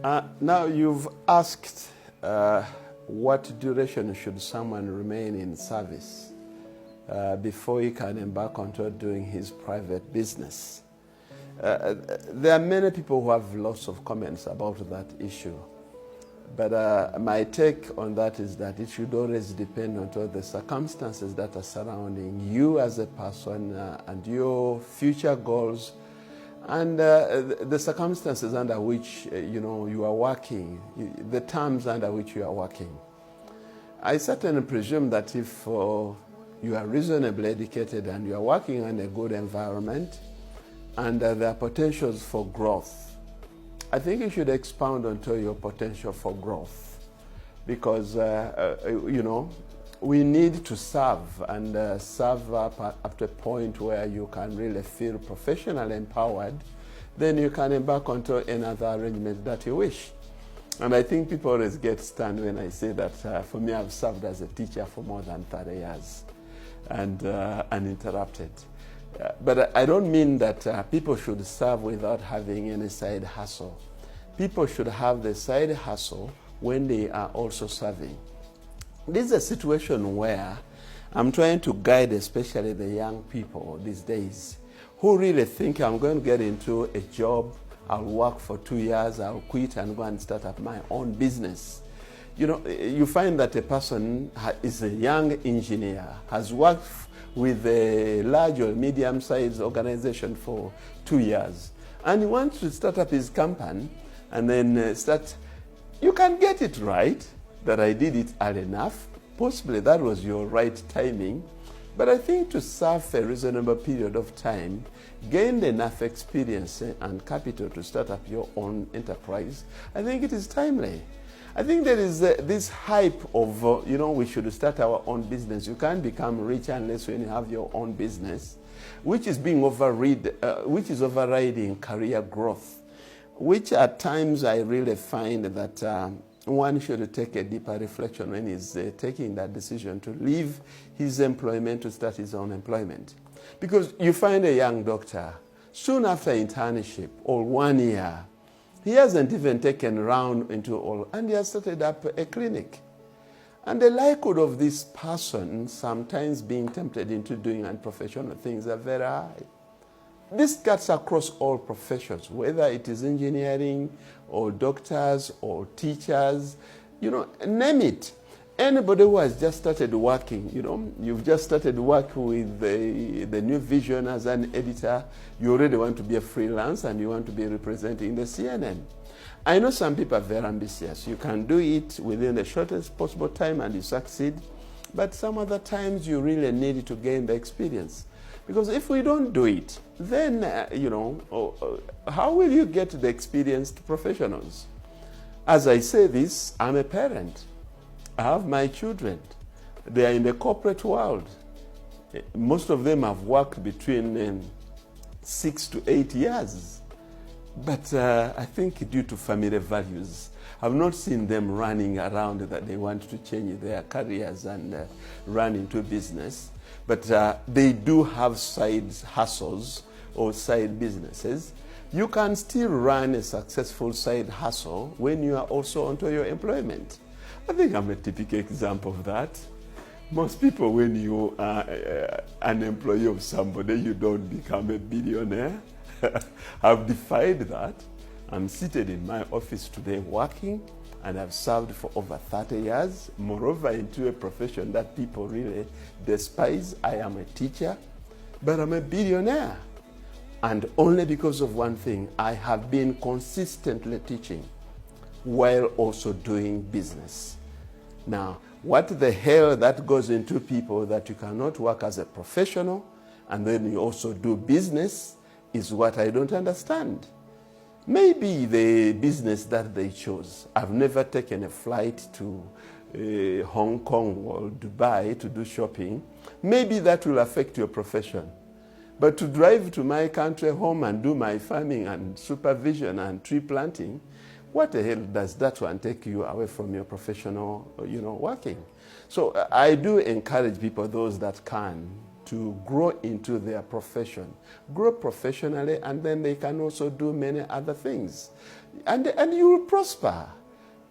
Now you've asked what duration should someone remain in service before he can embark onto doing his private business. There are many people who have lots of comments about that issue. But my take on that is that it should always depend on the circumstances that are surrounding you as a person and your future goals and the circumstances under which you are working, the terms under which you are working. I certainly presume that if you are reasonably educated and you are working in a good environment and there are potentials for growth, I think you should expound onto your potential for growth because, we need to serve and serve up to a point where you can really feel professionally empowered. Then you can embark onto another arrangement that you wish. And I think people always get stunned when I say that for me, I've served as a teacher for more than 30 years and uninterrupted. But I don't mean that people should serve without having any side hustle. People should have the side hustle when they are also serving. This is a situation where I'm trying to guide especially the young people these days who really think I'm going to get into a job, I'll work for 2 years, I'll quit and go and start up my own business. You find that a person is a young engineer, has worked with a large or medium-sized organization for 2 years, and he wants to start up his company and then start. You can get it right that I did it early enough. Possibly that was your right timing. But I think to serve a reasonable period of time, gain enough experience and capital to start up your own enterprise, I think it is timely. I think there is this hype of, we should start our own business. You can't become rich unless when you have your own business, which is being overriding career growth, which at times I really find that one should take a deeper reflection when he's taking that decision to leave his employment to start his own employment. Because you find a young doctor, soon after internship or 1 year, he hasn't even taken round into all, and he has started up a clinic. And the likelihood of this person sometimes being tempted into doing unprofessional things are very high. This cuts across all professions, whether it is engineering or doctors or teachers, name it. Anybody who has just started working, you've just started work with the New Vision as an editor, you already want to be a freelance and you want to be representing the CNN. I know some people are very ambitious. You can do it within the shortest possible time and you succeed, but some other times you really need to gain the experience. Because if we don't do it, then, how will you get the experienced professionals? As I say this, I'm a parent. I have my children. They are in the corporate world. Most of them have worked between 6 to 8 years. But I think due to family values, I've not seen them running around that they want to change their careers and run into business. But they do have side hustles or side businesses. You can still run a successful side hustle when you are also onto your employment. I think I'm a typical example of that. Most people, when you are an employee of somebody, you don't become a billionaire. I've defied that. I'm seated in my office today working, and I've served for over 30 years. Moreover, into a profession that people really despise. I am a teacher, but I'm a billionaire. And only because of one thing, I have been consistently teaching while also doing business. Now, what the hell that goes into people that you cannot work as a professional and then you also do business is what I don't understand. Maybe the business that they chose. I've never taken a flight to Hong Kong or Dubai to do shopping. Maybe that will affect your profession. But to drive to my country home and do my farming and supervision and tree planting, what the hell does that one take you away from your professional, working? So I do encourage people, those that can, to grow into their profession, grow professionally, and then they can also do many other things. And you will prosper.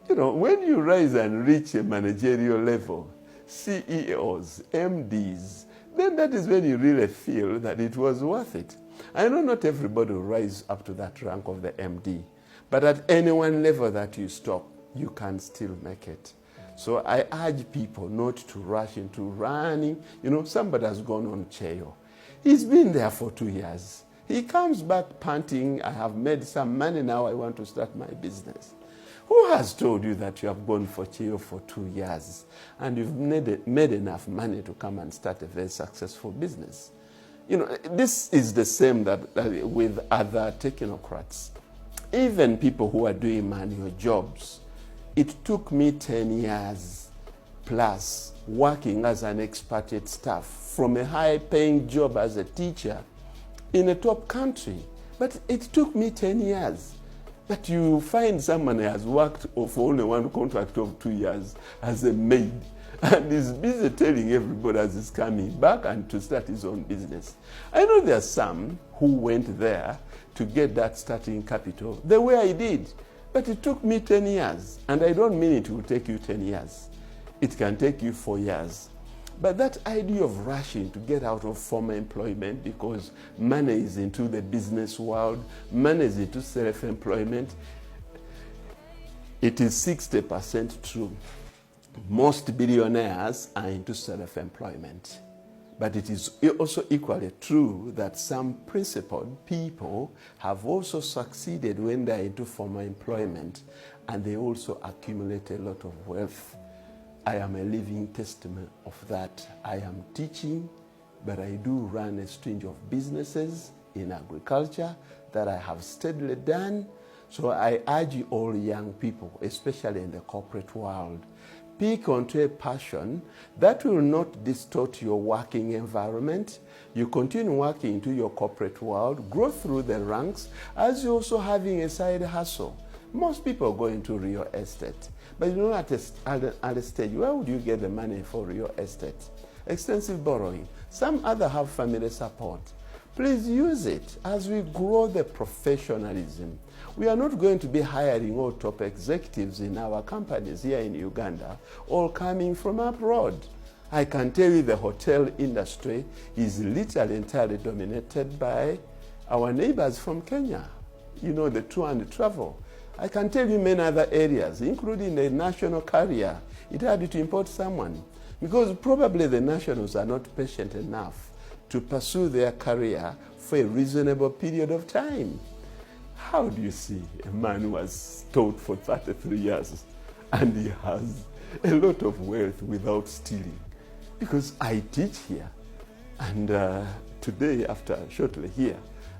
You know, when you rise and reach a managerial level, CEOs, MDs, then that is when you really feel that it was worth it. I know not everybody will rise up to that rank of the MD, but at any one level that you stop, you can still make it. So I urge people not to rush into running. You know, somebody has gone on Cheyo. He's been there for 2 years. He comes back panting, I have made some money now, I want to start my business. Who has told you that you have gone for Cheyo for 2 years and you've made enough money to come and start a very successful business? You know, this is the same with other technocrats. Even people who are doing manual jobs. It took me 10 years plus working as an expatriate staff from a high-paying job as a teacher in a top country. But it took me 10 years. But you find someone who has worked for only one contract of 2 years as a maid and is busy telling everybody as he's coming back and to start his own business. I know there are some who went there to get that starting capital the way I did. But it took me 10 years, and I don't mean it will take you 10 years. It can take you 4 years. But that idea of rushing to get out of formal employment because money is into the business world, money is into self-employment, it is 60% true. Most billionaires are into self-employment. But it is also equally true that some principled people have also succeeded when they're into formal employment, and they also accumulate a lot of wealth. I am a living testament of that. I am teaching, but I do run a string of businesses in agriculture that I have steadily done. So I urge all young people, especially in the corporate world, pick onto a passion that will not distort your working environment. You continue working into your corporate world, grow through the ranks, as you're also having a side hustle. Most people go into real estate, but you know at a stage, where would you get the money for real estate? Extensive borrowing. Some other have family support. Please use it as we grow the professionalism. We are not going to be hiring all top executives in our companies here in Uganda, all coming from abroad. I can tell you the hotel industry is literally entirely dominated by our neighbors from Kenya. You know, the tour and the travel. I can tell you many other areas, including the national carrier. It had to import someone because probably the nationals are not patient enough to pursue their career for a reasonable period of time. How do you see a man who has taught for 33 years and he has a lot of wealth without stealing? Because I teach here, and today, shortly here,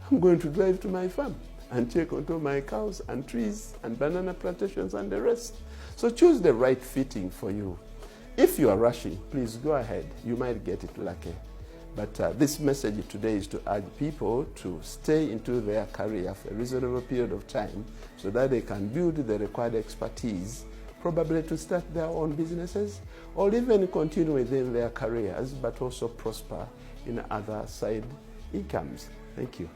I'm going to drive to my farm and check onto my cows and trees and banana plantations and the rest. So choose the right fitting for you. If you are rushing, please go ahead. You might get it lucky. But this message today is to urge people to stay into their career for a reasonable period of time so that they can build the required expertise, probably to start their own businesses or even continue within their careers, but also prosper in other side incomes. Thank you.